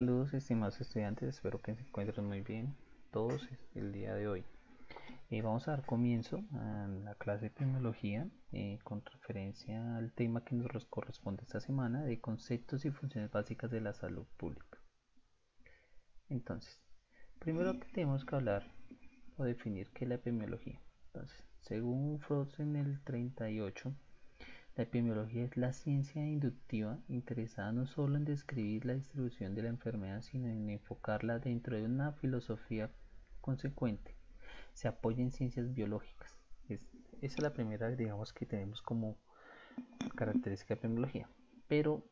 Saludos estimados estudiantes, espero que se encuentren muy bien todos el día de hoy. Vamos a dar comienzo a la clase de epidemiología con referencia al tema que nos corresponde esta semana de conceptos y funciones básicas de la salud pública. Entonces, primero que tenemos que hablar o definir qué es la epidemiología. Entonces, según Frost en el 38, la epidemiología es la ciencia inductiva interesada no solo en describir la distribución de la enfermedad, sino en enfocarla dentro de una filosofía consecuente. Se apoya en ciencias biológicas. Esa es la primera, digamos, que tenemos como característica de epidemiología. Pero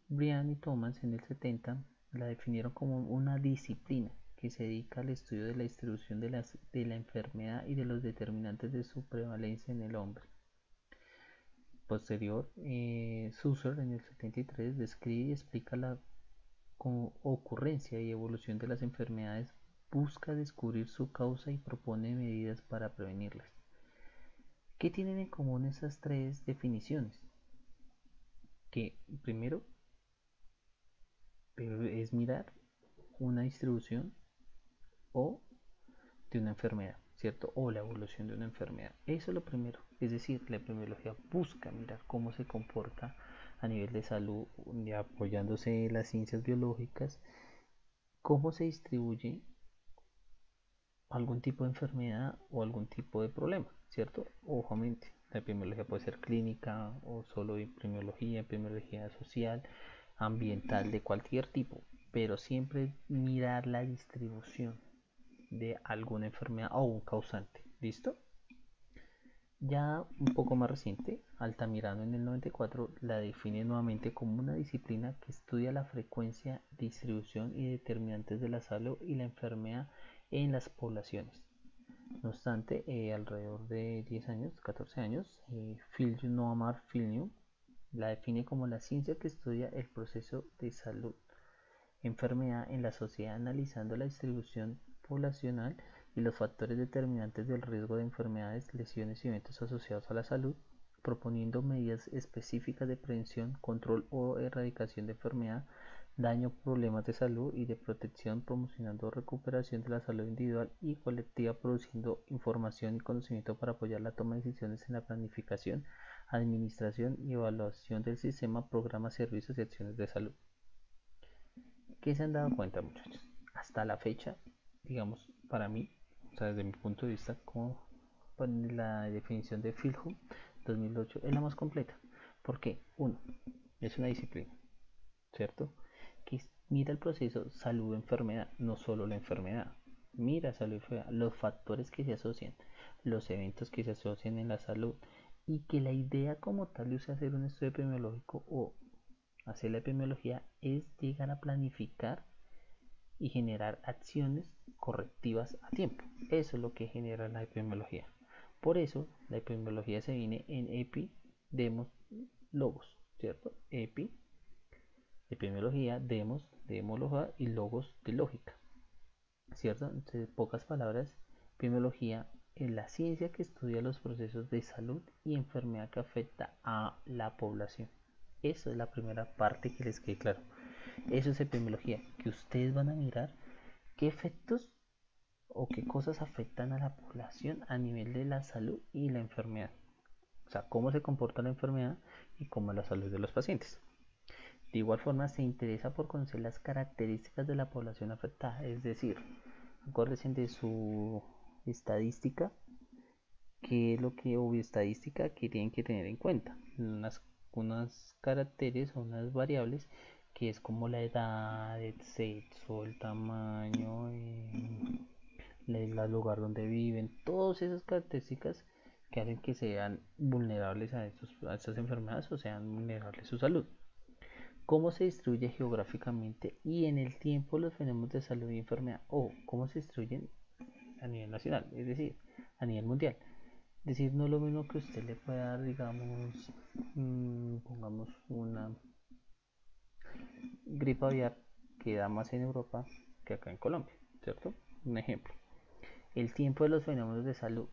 Brian y Thomas en el 70 la definieron como una disciplina que se dedica al estudio de la distribución de la enfermedad y de los determinantes de su prevalencia en el hombre. Posterior, Susser en el 73 describe y explica la ocurrencia y evolución de las enfermedades, busca descubrir su causa y propone medidas para prevenirlas. ¿Qué tienen en común esas tres definiciones? Que primero es mirar una distribución o de una enfermedad, ¿cierto? O la evolución de una enfermedad. Eso es lo primero. Es decir, la epidemiología busca mirar cómo se comporta a nivel de salud, apoyándose en las ciencias biológicas, cómo se distribuye algún tipo de enfermedad o algún tipo de problema, ¿cierto? Obviamente, la epidemiología puede ser clínica o solo epidemiología social, ambiental, de cualquier tipo, pero siempre mirar la distribución de alguna enfermedad o un causante. ¿Listo? Ya un poco más reciente, Altamirano en el 94 la define nuevamente como una disciplina que estudia la frecuencia, distribución y determinantes de la salud y la enfermedad en las poblaciones. No obstante, alrededor de 10 años, 14 años, Noamar Filniu la define como la ciencia que estudia el proceso de salud enfermedad en la sociedad, analizando la distribución poblacional y los factores determinantes del riesgo de enfermedades, lesiones y eventos asociados a la salud, proponiendo medidas específicas de prevención, control o erradicación de enfermedad, daño, problemas de salud y de protección, promocionando recuperación de la salud individual y colectiva, produciendo información y conocimiento para apoyar la toma de decisiones en la planificación, administración y evaluación del sistema, programas, servicios y acciones de salud. ¿Qué se han dado cuenta, muchachos? Hasta la fecha, digamos, para mí, o sea, desde mi punto de vista, como la definición de Philham 2008 es la más completa. ¿Por qué? Uno, es una disciplina, ¿cierto? Que mira el proceso salud-enfermedad, no solo la enfermedad. Mira salud-enfermedad, los factores que se asocian, los eventos que se asocian en la salud, y que la idea como tal de hacer un estudio epidemiológico o hacer la epidemiología es llegar a planificar y generar acciones correctivas a tiempo. Eso es lo que genera la epidemiología. Por eso la epidemiología se viene en epi, demos, logos, ¿cierto? Epi, epidemiología, demos, de demología y logos de lógica, ¿cierto? Entonces, en pocas palabras, epidemiología es la ciencia que estudia los procesos de salud y enfermedad que afecta a la población. Esa es la primera parte que les quede claro. Eso es epidemiología, que ustedes van a mirar qué efectos o qué cosas afectan a la población a nivel de la salud y la enfermedad. O sea, cómo se comporta la enfermedad y cómo la salud de los pacientes. De igual forma, se interesa por conocer las características de la población afectada, es decir, acuérdense de su estadística, qué es lo que, o estadística que tienen que tener en cuenta. Unas caracteres o unas variables que es como la edad, el sexo, el tamaño, el lugar donde viven, todas esas características que hacen que sean vulnerables a estas enfermedades o sean vulnerables a su salud. Cómo se distribuye geográficamente y en el tiempo los fenómenos de salud y enfermedad, o cómo se distribuyen a nivel nacional, es decir, a nivel mundial. Es decir, no es lo mismo que usted le pueda dar, digamos, pongamos una gripe aviar que da más en Europa que acá en Colombia, ¿cierto? Un ejemplo. El tiempo de los fenómenos de salud.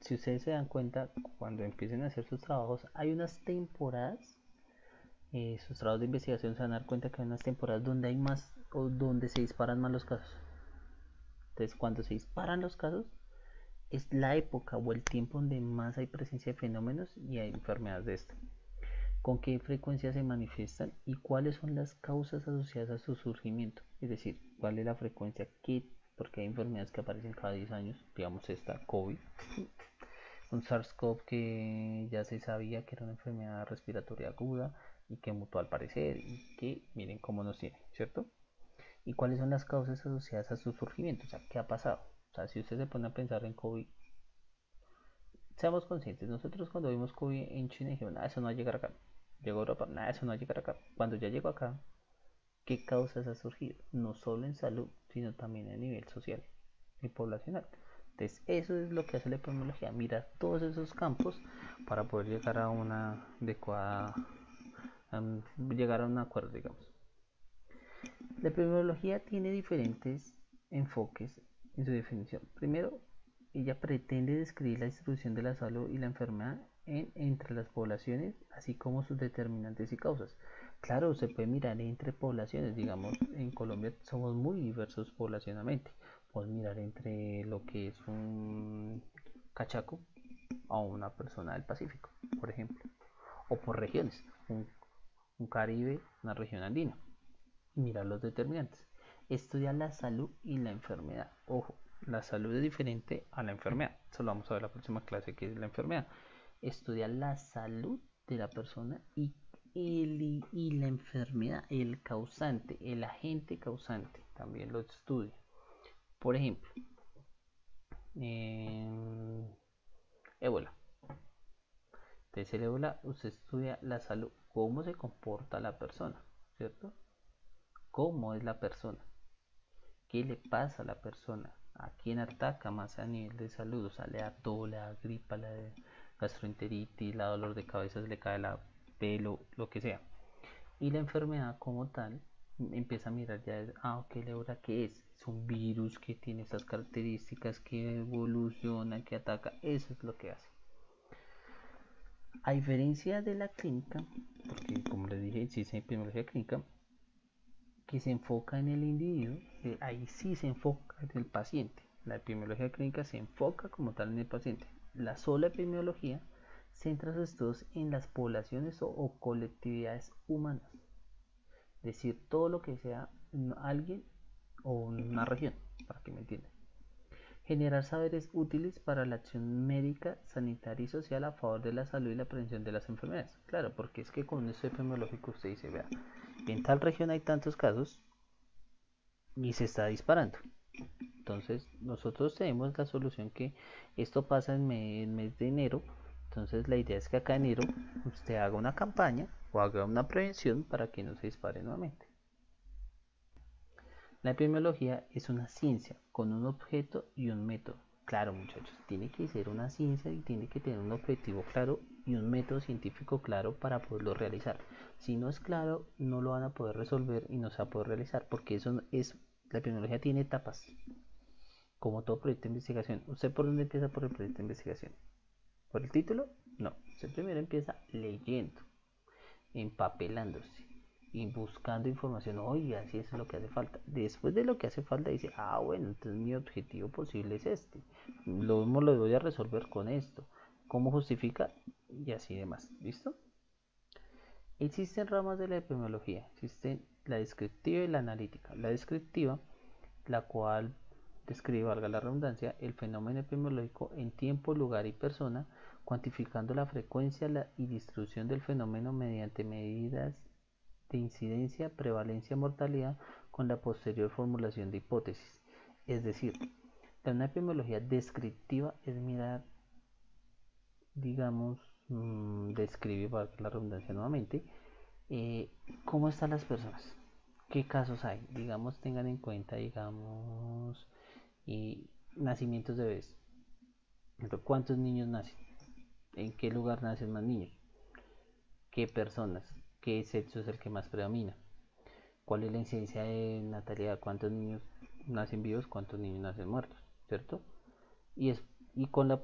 Si ustedes se dan cuenta, cuando empiecen a hacer sus trabajos, hay unas temporadas, sus trabajos de investigación se van a dar cuenta que hay unas temporadas donde hay más o donde se disparan más los casos. Entonces, cuando se disparan los casos, es la época o el tiempo donde más hay presencia de fenómenos y hay enfermedades de esto. Con qué frecuencia se manifiestan y cuáles son las causas asociadas a su surgimiento. Es decir, cuál es la frecuencia, porque hay enfermedades que aparecen cada 10 años, digamos esta COVID, un SARS-CoV que ya se sabía que era una enfermedad respiratoria aguda y que mutó al parecer y que miren cómo nos tiene, ¿cierto? Y cuáles son las causas asociadas a su surgimiento, o sea, qué ha pasado. O sea, si usted se pone a pensar en COVID, seamos conscientes, nosotros cuando vimos COVID en China dijimos, nada, eso no va a llegar acá. Llegó a Europa, nada, eso no va a llegar acá. Cuando ya llegó acá, ¿qué causas ha surgido? No solo en salud, sino también a nivel social y poblacional. Entonces, eso es lo que hace la epidemiología, mirar todos esos campos para poder llegar a una adecuada, llegar a un acuerdo, digamos. La epidemiología tiene diferentes enfoques en su definición. Primero, ella pretende describir la distribución de la salud y la enfermedad entre las poblaciones, así como sus determinantes y causas. Claro, se puede mirar entre poblaciones, digamos, en Colombia somos muy diversos poblacionalmente. Podemos mirar entre lo que es un cachaco a una persona del Pacífico, por ejemplo, o por regiones, un Caribe, una región andina. Mirar los determinantes. Estudia la salud y la enfermedad. Ojo, la salud es diferente a la enfermedad. Eso lo vamos a ver en la próxima clase, que es la enfermedad. Estudia la salud de la persona y la enfermedad, el causante, el agente causante. También lo estudia. Por ejemplo, ébola. Entonces el ébola, usted estudia la salud, cómo se comporta la persona, ¿cierto? Cómo es la persona, qué le pasa a la persona, a quién ataca más a nivel de salud, o sea, le da tos, le da gripa, le da gastroenteritis, le da dolor de cabeza, se le cae el pelo, lo que sea. Y la enfermedad como tal, empieza a mirar ya, ok, ahora qué es un virus que tiene estas características, que evoluciona, que ataca, eso es lo que hace. A diferencia de la clínica, porque como les dije, existe epidemiología clínica, que se enfoca en el individuo, ahí sí se enfoca en el paciente. La epidemiología clínica se enfoca como tal en el paciente. La sola epidemiología centra sus estudios en las poblaciones o colectividades humanas. Es decir, todo lo que sea alguien o una región, para que me entiendan. Generar saberes útiles para la acción médica, sanitaria y social a favor de la salud y la prevención de las enfermedades. Claro, porque es que con esto epidemiológico usted dice, vea, en tal región hay tantos casos y se está disparando. Entonces nosotros tenemos la solución que esto pasa en el mes de enero. Entonces la idea es que acá en enero usted haga una campaña o haga una prevención para que no se dispare nuevamente. La epidemiología es una ciencia con un objeto y un método. Claro, muchachos, tiene que ser una ciencia y tiene que tener un objetivo claro y un método científico claro para poderlo realizar. Si no es claro, no lo van a poder resolver y no se va a poder realizar, porque eso es, la epidemiología tiene etapas, como todo proyecto de investigación. ¿Usted por dónde empieza por el proyecto de investigación? ¿Por el título? No, usted primero empieza leyendo, empapelándose y buscando información. Oye, así es lo que hace falta. Después de lo que hace falta dice, bueno, entonces mi objetivo posible es este. Lo mismo lo voy a resolver con esto. ¿Cómo justifica? Y así demás. ¿Listo? Existen ramas de la epidemiología. Existen la descriptiva y la analítica. La descriptiva, la cual describe, valga la redundancia, el fenómeno epidemiológico en tiempo, lugar y persona, cuantificando la frecuencia y distribución del fenómeno mediante medidas de incidencia, prevalencia, mortalidad, con la posterior formulación de hipótesis. Es decir, una epidemiología descriptiva es mirar, digamos, describe, valga la redundancia nuevamente, cómo están las personas, qué casos hay, digamos, tengan en cuenta, digamos, nacimientos de bebés, cuántos niños nacen, en qué lugar nacen más niños, qué personas, qué sexo es el que más predomina, cuál es la incidencia de natalidad, cuántos niños nacen vivos, cuántos niños nacen muertos, ¿cierto? Y es y con la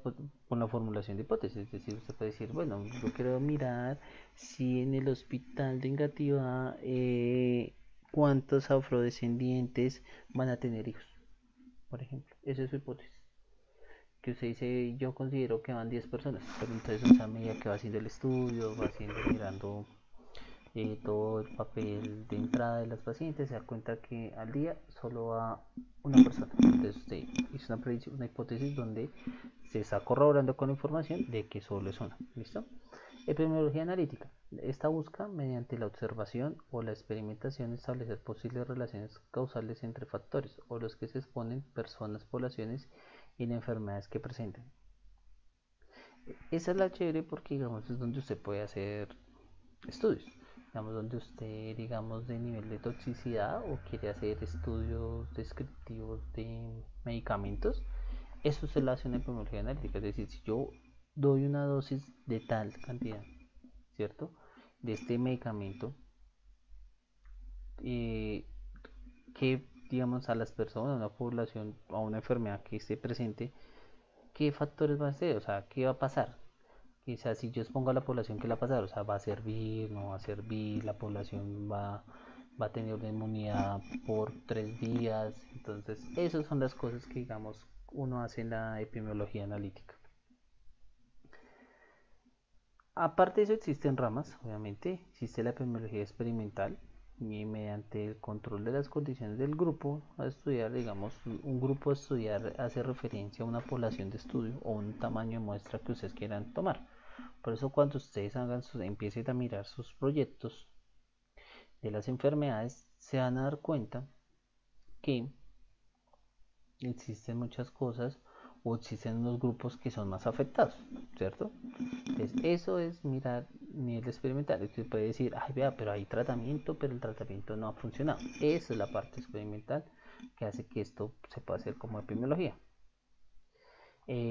formulación de hipótesis, es decir, usted puede decir, bueno, yo quiero mirar si en el hospital de Engativá cuántos afrodescendientes van a tener hijos, por ejemplo. Esa es su hipótesis. Que usted dice, yo considero que van 10 personas, pero entonces a medida que va haciendo el estudio, va haciendo, mirando todo el papel de entrada de las pacientes, se da cuenta que al día solo va una persona. Entonces usted hizo una hipótesis donde se está corroborando con la información de que solo es una. ¿Listo? Epidemiología analítica. Esta busca, mediante la observación o la experimentación, establecer posibles relaciones causales entre factores o los que se exponen personas, poblaciones y las enfermedades que presentan. Esa es la chévere porque, digamos, es donde usted puede hacer estudios. Digamos, donde usted, digamos, de nivel de toxicidad o quiere hacer estudios descriptivos de medicamentos, eso se lo hace una epidemiología analítica. Es decir, si yo doy una dosis de tal cantidad, ¿cierto? De este medicamento, eh, que, digamos, a las personas, a una población, a una enfermedad que esté presente, ¿qué factores va a ser? O sea, ¿qué va a pasar? Quizás si yo expongo a la población, ¿qué le va a pasar? O sea, va a servir, no va a servir, la población va a tener una inmunidad por 3 días. Entonces, esas son las cosas que, digamos, uno hace en la epidemiología analítica. Aparte de eso, existen ramas, obviamente. Existe la epidemiología experimental y mediante el control de las condiciones del grupo a estudiar, digamos, un grupo a estudiar hace referencia a una población de estudio o un tamaño de muestra que ustedes quieran tomar. Por eso cuando ustedes empiecen a mirar sus proyectos de las enfermedades, se van a dar cuenta que existen muchas cosas o existen unos grupos que son más afectados, ¿cierto? Entonces, eso es mirar nivel experimental. Usted puede decir, ay, vea, pero hay tratamiento, pero el tratamiento no ha funcionado. Esa es la parte experimental que hace que esto se pueda hacer como epidemiología.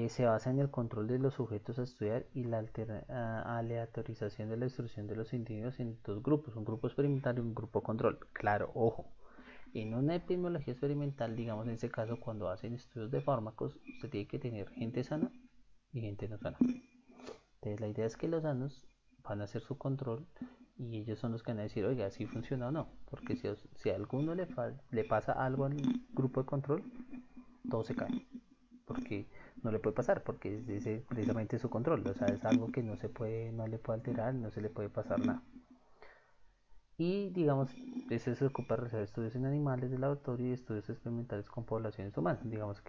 Se basa en el control de los sujetos a estudiar y la aleatorización de la distribución de los individuos en dos grupos, un grupo experimental y un grupo control. Claro, ojo, en una epidemiología experimental, digamos en este caso, cuando hacen estudios de fármacos, usted tiene que tener gente sana y gente no sana. Entonces la idea es que los sanos van a hacer su control y ellos son los que van a decir, oiga, si funciona o no, porque si a alguno le pasa algo al grupo de control, todo se cae, porque no le puede pasar, porque es precisamente su control, o sea, es algo que no le puede alterar, no se le puede pasar nada. Y digamos, ese se ocupa de realizar estudios en animales de laboratorio y estudios experimentales con poblaciones humanas, digamos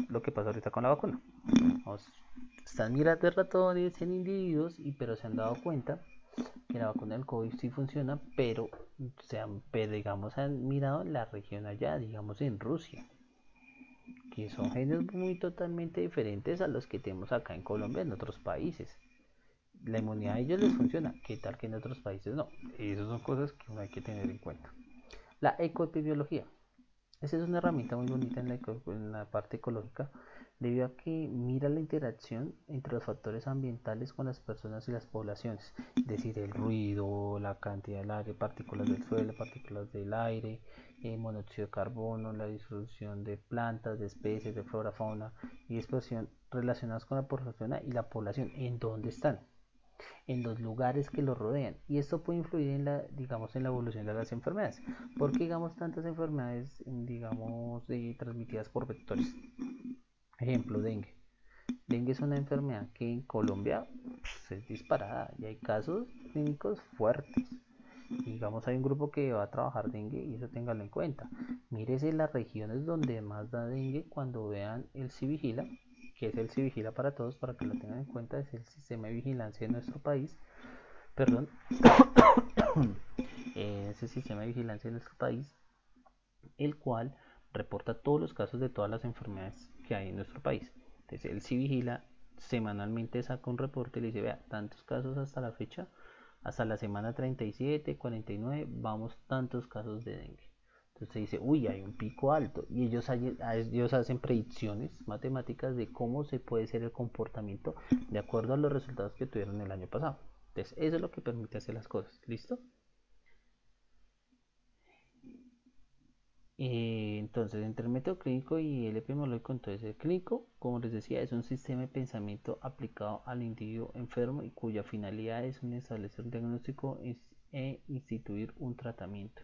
lo que pasa ahorita con la vacuna. Vamos, están mirando ratones en individuos, pero se han dado cuenta que la vacuna del COVID sí funciona, pero digamos han mirado la región allá, digamos en Rusia, que son genes muy totalmente diferentes a los que tenemos acá en Colombia, en otros países. La inmunidad a ellos les funciona, ¿qué tal que en otros países no? Esas son cosas que uno hay que tener en cuenta. La ecoepidemiología. Esa es una herramienta muy bonita en la parte ecológica, debido a que mira la interacción entre los factores ambientales con las personas y las poblaciones, es decir, el ruido, la cantidad del aire, partículas del suelo, partículas del aire, monóxido de carbono, la distribución de plantas, de especies, de flora, fauna y dispersión relacionadas con la población y la población, en dónde están, en los lugares que los rodean, y esto puede influir en la, digamos, en la evolución de las enfermedades, porque digamos tantas enfermedades, digamos, transmitidas por vectores. Ejemplo, dengue. Dengue es una enfermedad que en Colombia pues, es disparada y hay casos clínicos fuertes. Digamos, hay un grupo que va a trabajar dengue y eso téngalo en cuenta. Mírese las regiones donde más da dengue cuando vean el Civigila, que es el Civigila para todos, para que lo tengan en cuenta, es el sistema de vigilancia de nuestro país. Perdón, ese sistema de vigilancia de nuestro país, el cual reporta todos los casos de todas las enfermedades que hay en nuestro país. Entonces, él sí vigila, semanalmente saca un reporte y le dice, vea, tantos casos hasta la fecha, hasta la semana 37, 49, vamos tantos casos de dengue. Entonces se dice, uy, hay un pico alto. Y ellos hacen predicciones matemáticas de cómo se puede ser el comportamiento de acuerdo a los resultados que tuvieron el año pasado. Entonces, eso es lo que permite hacer las cosas. ¿Listo? Entonces, entre el método clínico y el epidemiológico, entonces el clínico, como les decía, es un sistema de pensamiento aplicado al individuo enfermo y cuya finalidad es establecer un diagnóstico e instituir un tratamiento.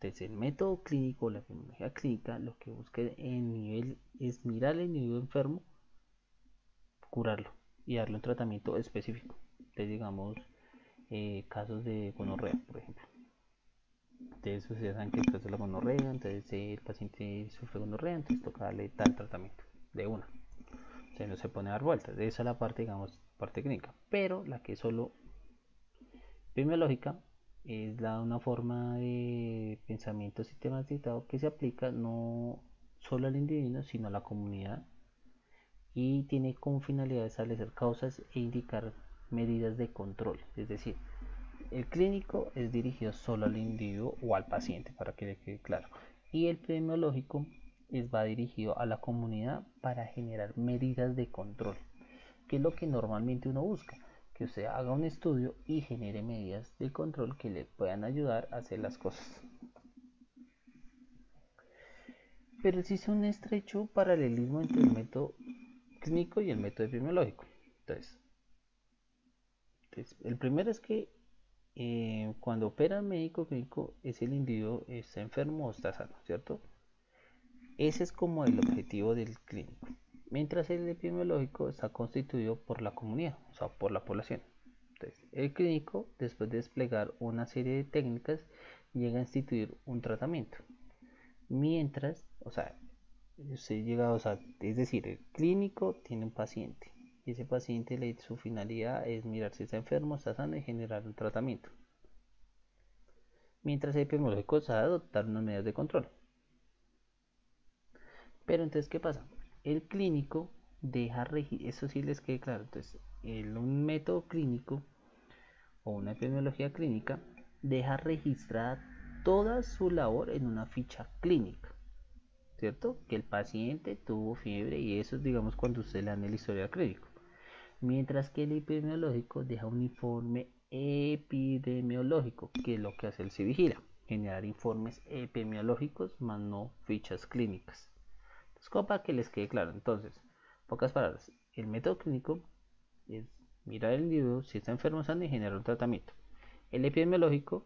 Entonces el método clínico, la epidemiología clínica, lo que busca en nivel es mirar al individuo enfermo, curarlo y darle un tratamiento específico. Entonces digamos casos de gonorrea, por ejemplo. Entonces ustedes saben que el caso de la gonorrea, entonces el paciente sufre gonorrea, entonces toca darle tal tratamiento de una. O sea, no se pone a dar vueltas. Esa es la parte, digamos, parte clínica. Pero la que es solo epidemiológica es una forma de pensamiento sistematizado que se aplica no solo al individuo, sino a la comunidad y tiene como finalidad establecer causas e indicar medidas de control. Es decir, el clínico es dirigido solo al individuo o al paciente, para que le quede claro. Y el epidemiológico va dirigido a la comunidad para generar medidas de control, que es lo que normalmente uno busca, que usted haga un estudio y genere medidas de control que le puedan ayudar a hacer las cosas. Pero existe un estrecho paralelismo entre el método clínico y el método epidemiológico. Entonces el primero es que cuando opera el médico clínico es el individuo está enfermo o está sano, ¿cierto? Ese es como el objetivo del clínico. Mientras el epidemiológico está constituido por la comunidad, o sea, por la población. Entonces, el clínico, después de desplegar una serie de técnicas, llega a instituir un tratamiento. Mientras, o sea, se llega, o sea, es decir, el clínico tiene un paciente y ese paciente su finalidad es mirar si está enfermo, está sano y generar un tratamiento. Mientras el epidemiológico sabe adoptar unas medidas de control. Pero entonces, ¿qué pasa? El clínico deja eso sí les quede claro. Entonces, un método clínico o una epidemiología clínica deja registrada toda su labor en una ficha clínica, ¿cierto? Que el paciente tuvo fiebre y eso es, digamos, cuando usted le da el historial clínico. Mientras que el epidemiológico deja un informe epidemiológico, que es lo que hace el vigila, generar informes epidemiológicos más no fichas clínicas. Entonces, como para que les quede claro, entonces, pocas palabras, el método clínico es mirar al individuo si está enfermo sano y generar un tratamiento. El epidemiológico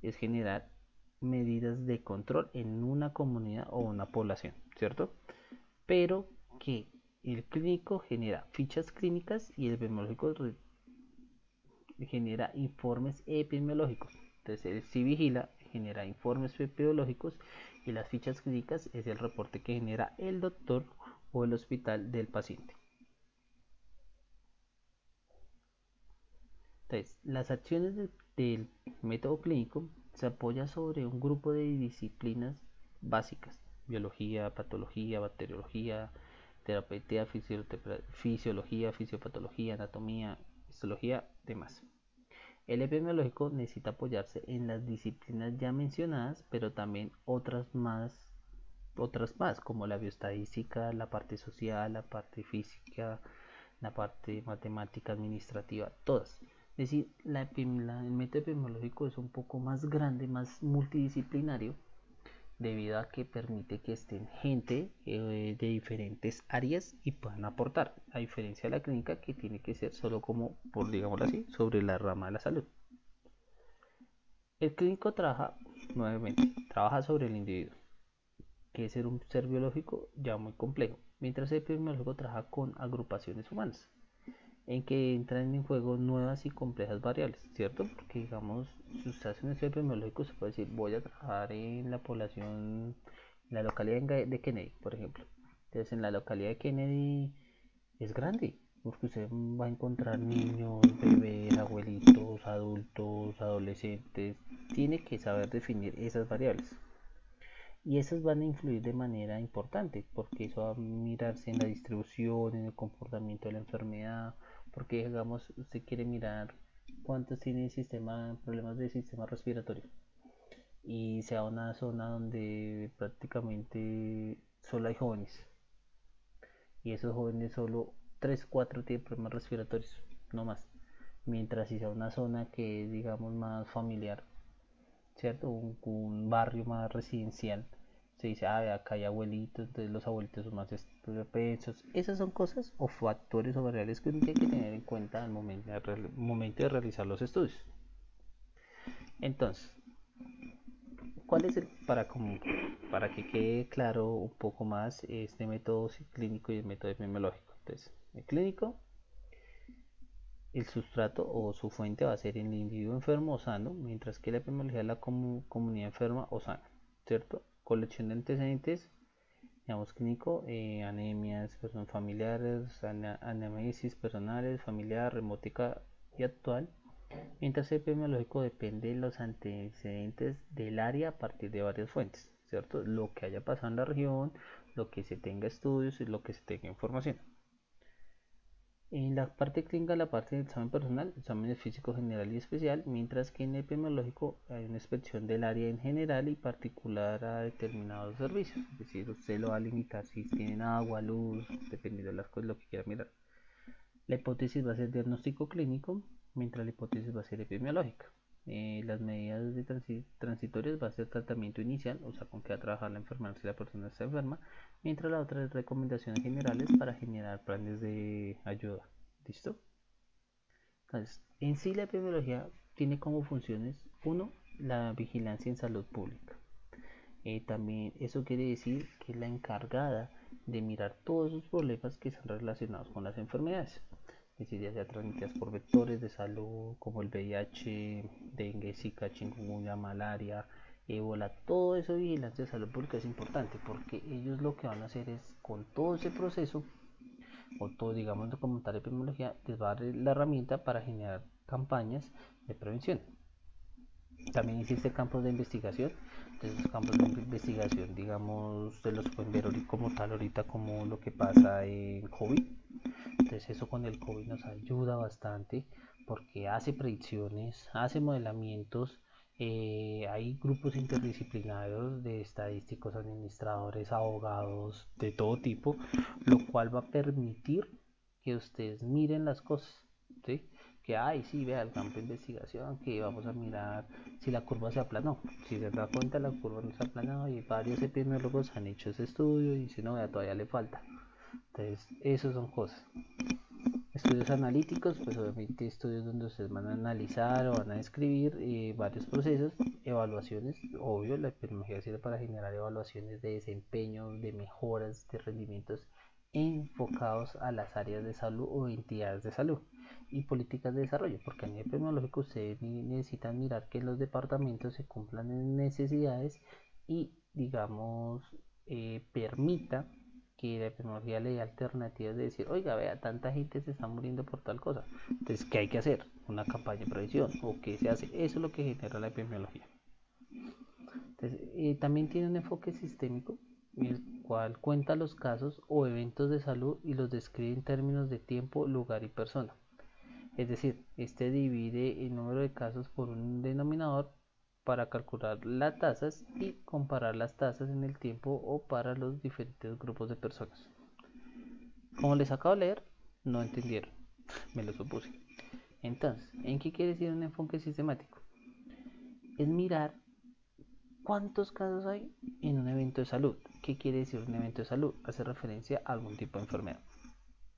es generar medidas de control en una comunidad o una población, ¿cierto? Pero que el clínico genera fichas clínicas y el epidemiológico genera informes epidemiológicos. Entonces el vigila genera informes epidemiológicos y las fichas clínicas es el reporte que genera el doctor o el hospital del paciente. Entonces, las acciones del método clínico se apoya sobre un grupo de disciplinas básicas: biología, patología, bacteriología, terapeutia, fisiología, fisiopatología, anatomía, histología, demás. El epidemiológico necesita apoyarse en las disciplinas ya mencionadas, pero también otras más, como la bioestadística, la parte social, la parte física, la parte matemática, administrativa, todas. Es decir, el método epidemiológico es un poco más grande, más multidisciplinario, debido a que permite que estén gente de diferentes áreas y puedan aportar, a diferencia de la clínica que tiene que ser solo como, por digámoslo así, sobre la rama de la salud. El clínico trabaja sobre el individuo, que es ser un ser biológico ya muy complejo, mientras el epidemiológico trabaja con agrupaciones humanas, en que entran en juego nuevas y complejas variables, ¿cierto? Porque digamos, si usted hace un estudio epidemiológico, se puede decir, voy a trabajar en la población, en la localidad de Kennedy, por ejemplo. Entonces, en la localidad de Kennedy es grande, porque usted va a encontrar niños, bebés, abuelitos, adultos, adolescentes. Tiene que saber definir esas variables. Y esas van a influir de manera importante, porque eso va a mirarse en la distribución, en el comportamiento de la enfermedad, porque digamos, usted quiere mirar cuántos tienen problemas de sistema respiratorio y sea una zona donde prácticamente solo hay jóvenes y esos jóvenes solo 3 4 tienen problemas respiratorios, no más. Mientras si sea una zona que es, digamos, más familiar, ¿cierto? Un barrio más residencial, se dice, ah, acá hay abuelitos, entonces los abuelitos son más propensos. Esas son cosas o factores o variables que uno tiene que tener en cuenta al momento de realizar los estudios. Entonces, ¿cuál es para que quede claro un poco más este método clínico y el método epidemiológico? Entonces, el clínico, el sustrato o su fuente va a ser el individuo enfermo o sano, mientras que la epidemiología es la comunidad enferma o sana, ¿cierto? Colección de antecedentes, digamos clínico, anemias, personas familiares, anamnesis personales, familiar, remótica y actual, mientras el epidemiológico depende de los antecedentes del área a partir de varias fuentes, ¿cierto? Lo que haya pasado en la región, lo que se tenga estudios y lo que se tenga información. En la parte clínica, la parte del examen personal, exámenes físico general y especial, mientras que en el epidemiológico hay una inspección del área en general y particular a determinados servicios. Es decir, usted lo va a limitar si tienen agua, luz, dependiendo de las cosas, lo que quiera mirar. La hipótesis va a ser diagnóstico clínico, mientras la hipótesis va a ser epidemiológica. Las medidas de transitorias va a ser tratamiento inicial, o sea, con qué va a trabajar la enfermedad si la persona está enferma, mientras la otra es recomendaciones generales para generar planes de ayuda. ¿Listo? Entonces, en sí la epidemiología tiene como funciones, uno, la vigilancia en salud pública. También eso quiere decir que es la encargada de mirar todos esos problemas que están relacionados con las enfermedades, es decir, ya sea transmitidas por vectores de salud como el VIH, dengue, zika, chikungunya, malaria, ébola. Todo eso de vigilancia de salud pública es importante porque ellos lo que van a hacer es con todo ese proceso o todo, digamos, de como tal epidemiología, les va a dar la herramienta para generar campañas de prevención. También existe campos de investigación. Entonces, los campos de investigación, digamos, se los pueden ver como tal ahorita, como lo que pasa en COVID. Entonces, eso con el COVID nos ayuda bastante porque hace predicciones, hace modelamientos. Hay grupos interdisciplinarios de estadísticos, administradores, abogados, de todo tipo, lo cual va a permitir que ustedes miren las cosas, ¿sí? Que sí, vea el campo de investigación, que vamos a mirar si la curva se aplanó. Si se da cuenta, la curva no se ha aplanado y varios epidemiólogos han hecho ese estudio y dicen, no, vea, todavía le falta. Entonces, esas son cosas. Estudios analíticos, pues obviamente estudios donde ustedes van a analizar o van a describir varios procesos. Evaluaciones, obvio, la epidemiología sirve para generar evaluaciones de desempeño, de mejoras, de rendimientos enfocados a las áreas de salud o entidades de salud. Y políticas de desarrollo, porque a nivel epidemiológico ustedes necesitan mirar que los departamentos se cumplan en necesidades y, digamos, permita que la epidemiología le dé alternativas de decir, oiga, vea, tanta gente se está muriendo por tal cosa. Entonces, ¿qué hay que hacer? Una campaña de prevención. ¿O qué se hace? Eso es lo que genera la epidemiología. Entonces, también tiene un enfoque sistémico, el cual cuenta los casos o eventos de salud y los describe en términos de tiempo, lugar y persona. Es decir, este divide el número de casos por un denominador para calcular las tasas y comparar las tasas en el tiempo o para los diferentes grupos de personas. Como les acabo de leer, no entendieron, me lo supuse. Entonces, ¿en qué quiere decir un enfoque sistemático? Es mirar cuántos casos hay en un evento de salud. ¿Qué quiere decir un evento de salud? Hace referencia a algún tipo de enfermedad,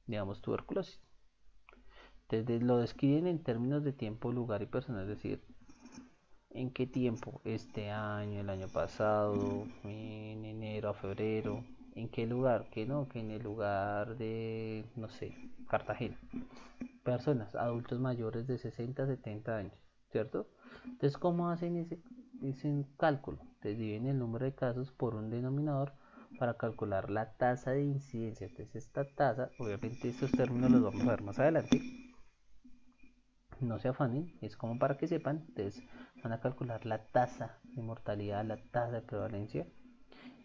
digamos tuberculosis. Entonces lo describen en términos de tiempo, lugar y persona, es decir, en qué tiempo, este año, el año pasado, en enero a febrero, en qué lugar, que no, que en el lugar de, no sé, Cartagena. Personas, adultos mayores de 60 a 70 años, ¿cierto? Entonces, ¿cómo hacen ese cálculo? Entonces, dividen el número de casos por un denominador para calcular la tasa de incidencia. Entonces, esta tasa, obviamente estos términos los vamos a ver más adelante, no se afanen, es como para que sepan. Entonces van a calcular la tasa de mortalidad, la tasa de prevalencia,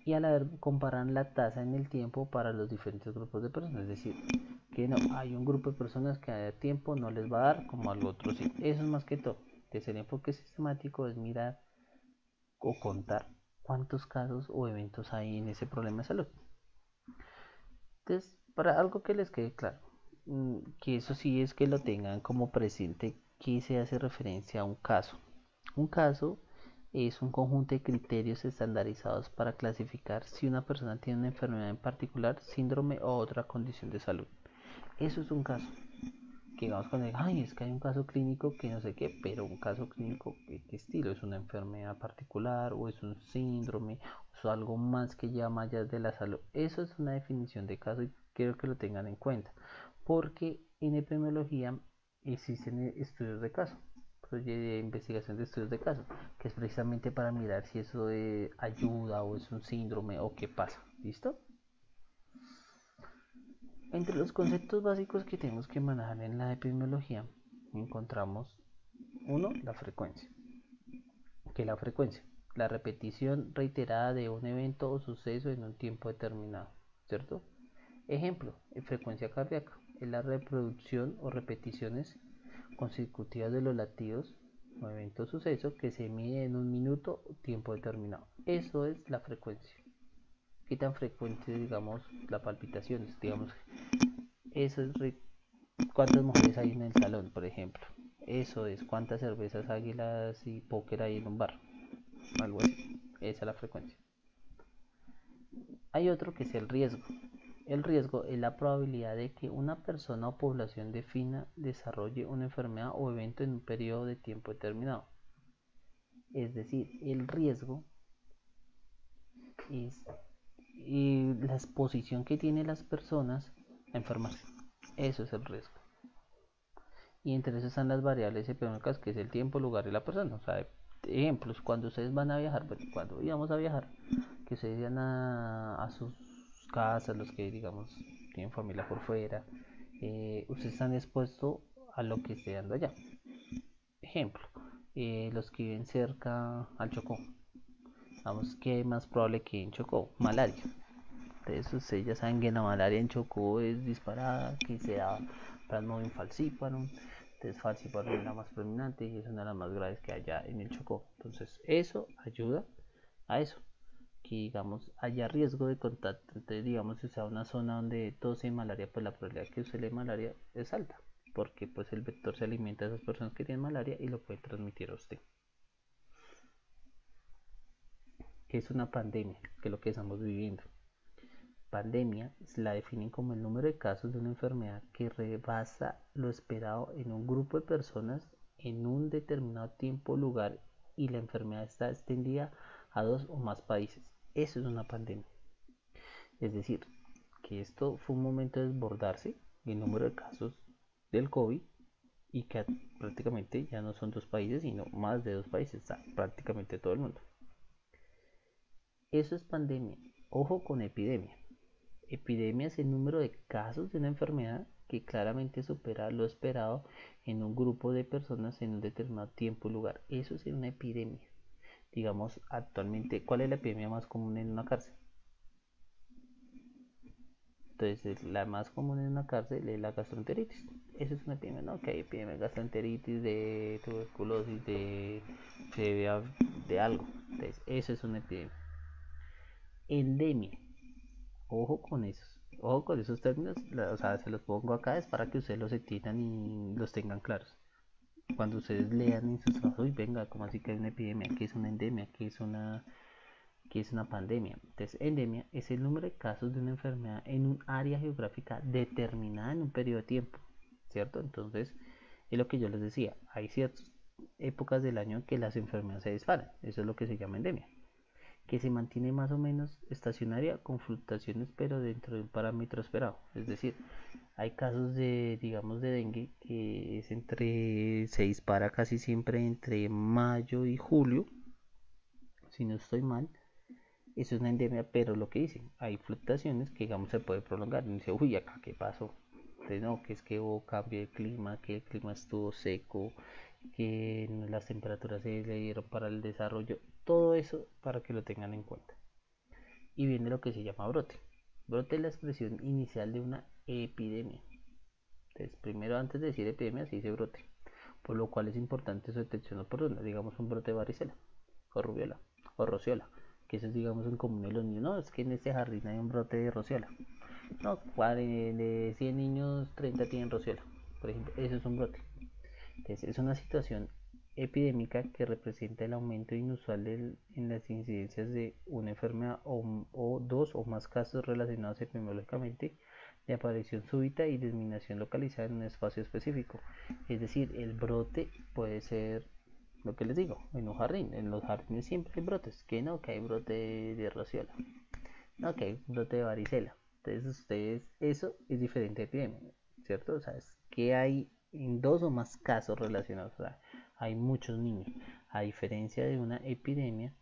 y a la vez comparan la tasa en el tiempo para los diferentes grupos de personas. Es decir, que no hay un grupo de personas que a tiempo no les va a dar como al otro sí. Eso es más que todo. Entonces el enfoque sistemático es mirar o contar cuántos casos o eventos hay en ese problema de salud. Entonces, para algo que les quede claro, que eso sí es que lo tengan como presente, que se hace referencia a un caso. Un caso es un conjunto de criterios estandarizados para clasificar si una persona tiene una enfermedad en particular, síndrome o otra condición de salud. Eso es un caso. que digamos cuando digan, ay, es que hay un caso clínico que no sé qué, pero un caso clínico, ¿qué estilo? ¿Es una enfermedad particular o es un síndrome? ¿O es algo más que llama allá de la salud? Eso es una definición de caso y quiero que lo tengan en cuenta, porque en epidemiología existen estudios de caso, de investigación de estudios de caso, que es precisamente para mirar si eso ayuda o es un síndrome o qué pasa. ¿Listo? Entre los conceptos básicos que tenemos que manejar en la epidemiología encontramos uno, la frecuencia. ¿Qué es la frecuencia? La repetición reiterada de un evento o suceso en un tiempo determinado, ¿cierto? Ejemplo, frecuencia cardíaca es la reproducción o repeticiones consecutivas de los latidos o evento o suceso que se mide en un minuto o tiempo determinado. Eso es la frecuencia. ¿Qué tan frecuente, digamos, las palpitaciones? Digamos, eso es cuántas mujeres hay en el salón, por ejemplo. Eso es cuántas cervezas, águilas y póker hay en un bar. Algo así. Esa es la frecuencia. Hay otro que es el riesgo. El riesgo es la probabilidad de que una persona o población defina, desarrolle una enfermedad o evento en un periodo de tiempo determinado. Es decir, el riesgo es la exposición que tienen las personas a enfermarse. Eso es el riesgo. Y entre eso están las variables epidemiológicas, que es el tiempo, lugar y la persona. O sea, ejemplos, cuando ustedes van a viajar, bueno, cuando íbamos a viajar, que ustedes iban a sus casas, los que digamos tienen familia por fuera, ustedes están expuestos a lo que esté dando allá. Ejemplo, los que viven cerca al Chocó, vamos, que es más probable que en Chocó, malaria. Entonces ustedes ya saben que la malaria en Chocó es disparada, que se da Plasmodium falciparum. Entonces falciparum es la más predominante y es una de las más graves que haya en el Chocó. Entonces eso ayuda a eso, que digamos haya riesgo de contacto. Entonces digamos si sea una zona donde todos hay malaria, pues la probabilidad de que usted le malaria es alta, porque pues el vector se alimenta de esas personas que tienen malaria y lo puede transmitir a usted. ¿Qué es una pandemia? Que es lo que estamos viviendo. Pandemia la definen como el número de casos de una enfermedad que rebasa lo esperado en un grupo de personas en un determinado tiempo o lugar y la enfermedad está extendida a dos o más países. Eso es una pandemia. Es decir, que esto fue un momento de desbordarse el número de casos del COVID y que prácticamente ya no son dos países, sino más de dos países, está prácticamente todo el mundo. Eso es pandemia. Ojo con epidemia. Epidemia es el número de casos de una enfermedad que claramente supera lo esperado en un grupo de personas en un determinado tiempo y lugar. Eso es una epidemia. Digamos, actualmente, ¿cuál es la epidemia más común en una cárcel? Entonces, la más común en una cárcel es la gastroenteritis. Eso es una epidemia, ¿no? Que hay epidemia de gastroenteritis, de tuberculosis, de algo. Entonces, eso es una epidemia. Endemia. Ojo con esos términos, o sea, se los pongo acá es para que ustedes los entiendan y los tengan claros. Cuando ustedes lean en sus trabajos, uy, venga, como así que hay una epidemia, que es una endemia, que es una pandemia. Entonces, endemia es el número de casos de una enfermedad en un área geográfica determinada en un periodo de tiempo, ¿cierto? Entonces, es lo que yo les decía, hay ciertas épocas del año que las enfermedades se disparan, eso es lo que se llama endemia, que se mantiene más o menos estacionaria con fluctuaciones pero dentro de un parámetro esperado. Es decir, hay casos de, digamos, de dengue que es se dispara casi siempre entre mayo y julio, si no estoy mal. Eso es una endemia, pero lo que dicen, hay fluctuaciones que digamos se puede prolongar. Y dice, uy, acá qué pasó. Entonces, no, que es que hubo cambio de clima, que el clima estuvo seco, que las temperaturas se le dieron para el desarrollo, todo eso para que lo tengan en cuenta. Y viene lo que se llama brote. Brote es la expresión inicial de una epidemia. Entonces, primero antes de decir epidemia se dice brote, por lo cual es importante su detección oportuna, digamos un brote de varicela, o rubiola, o rociola, que eso es digamos en común de los niños, no, es que en este jardín hay un brote de rociola, no, de 100 niños 30 tienen rociola, por ejemplo, eso es un brote. Entonces, es una situación epidémica que representa el aumento inusual en las incidencias de una enfermedad o dos o más casos relacionados epidemiológicamente de aparición súbita y disminución localizada en un espacio específico. Es decir, el brote puede ser lo que les digo, en un jardín. En los jardines siempre hay brotes. Que no, que hay brote de rociola. No, que hay brote de varicela. Entonces ustedes, eso es diferente a epidemia, ¿cierto? O sea, es que hay en dos o más casos relacionados. O sea, hay muchos niños. A diferencia de una epidemia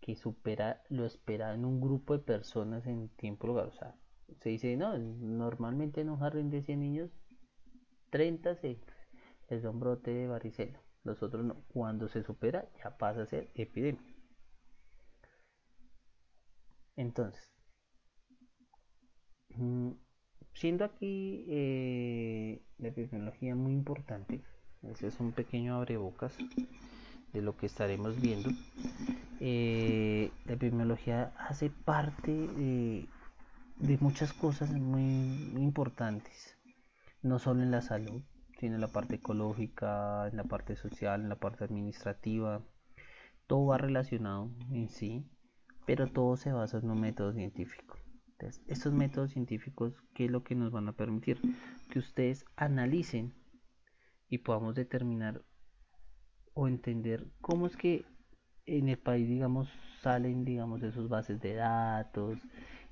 que supera lo esperado en un grupo de personas en tiempo y lugar. O sea, se dice, no, normalmente en un jardín de 100 niños, 30 les da un brote de varicela. Los otros no. Cuando se supera, ya pasa a ser epidemia. Entonces, siendo aquí la epidemiología muy importante, ese es un pequeño abrebocas de lo que estaremos viendo. La epidemiología hace parte de muchas cosas muy importantes, no solo en la salud, sino en la parte ecológica, en la parte social, en la parte administrativa. Todo va relacionado en sí, pero todo se basa en un método científico. Entonces, estos métodos científicos, ¿qué es lo que nos van a permitir? Que ustedes analicen y podamos determinar o entender cómo es que en el país, digamos, salen, digamos, esos bases de datos,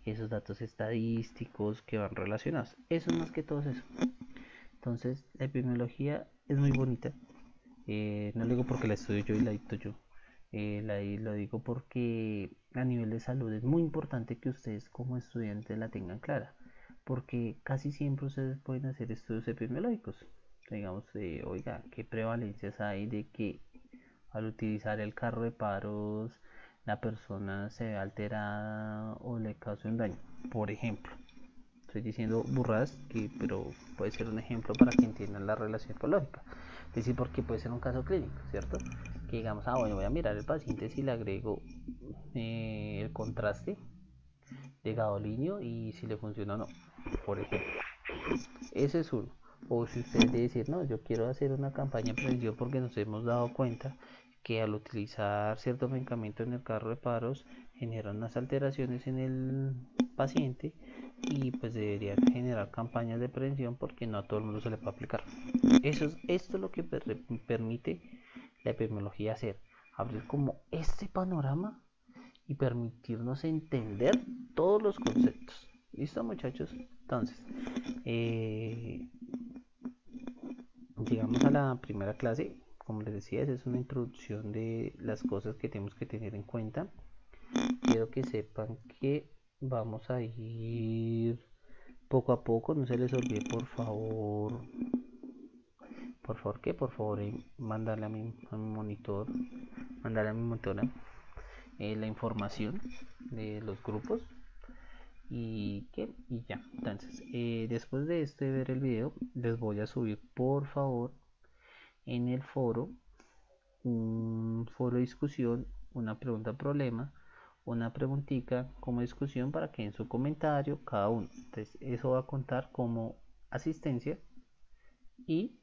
esos datos estadísticos que van relacionados. Eso es más que todo eso. Entonces, la epidemiología es muy bonita. No lo digo porque la estudio yo y la dicto yo. Lo digo porque a nivel de salud es muy importante que ustedes como estudiantes la tengan clara. Porque casi siempre ustedes pueden hacer estudios epidemiológicos. Digamos, oiga, ¿qué prevalencias hay de que al utilizar el carro de paros la persona se ve alterada o le cause un daño? Por ejemplo, estoy diciendo burradas, pero puede ser un ejemplo para que entiendan la relación ecológica. Es decir, porque puede ser un caso clínico, ¿cierto? Que digamos, bueno, voy a mirar el paciente si le agrego el contraste de gadolinio y si le funciona o no, por ejemplo. Ese es uno. O si usted decir, no, yo quiero hacer una campaña de prevención porque nos hemos dado cuenta que al utilizar cierto medicamento en el carro de paros generan unas alteraciones en el paciente y pues debería generar campañas de prevención porque no a todo el mundo se le puede aplicar. Esto es lo que permite la epidemiología hacer, abrir como este panorama y permitirnos entender todos los conceptos. ¿Listo, muchachos? Entonces, llegamos a la primera clase. Como les decía, esa es una introducción de las cosas que tenemos que tener en cuenta. Quiero que sepan que vamos a ir poco a poco. No se les olvide, por favor, mandarle a mi monitor, mandarle a mi monitora la información de los grupos y ya. Entonces, después de ver el video, les voy a subir, por favor, en el foro un foro de discusión, una pregunta problema, una preguntita como discusión para que en su comentario cada uno. Entonces, eso va a contar como asistencia y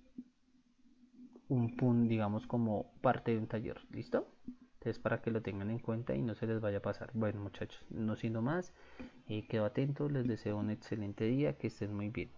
un punto, digamos, como parte de un taller. ¿Listo? Entonces, para que lo tengan en cuenta y no se les vaya a pasar. Bueno, muchachos, no siendo más, quedo atento, les deseo un excelente día, que estén muy bien.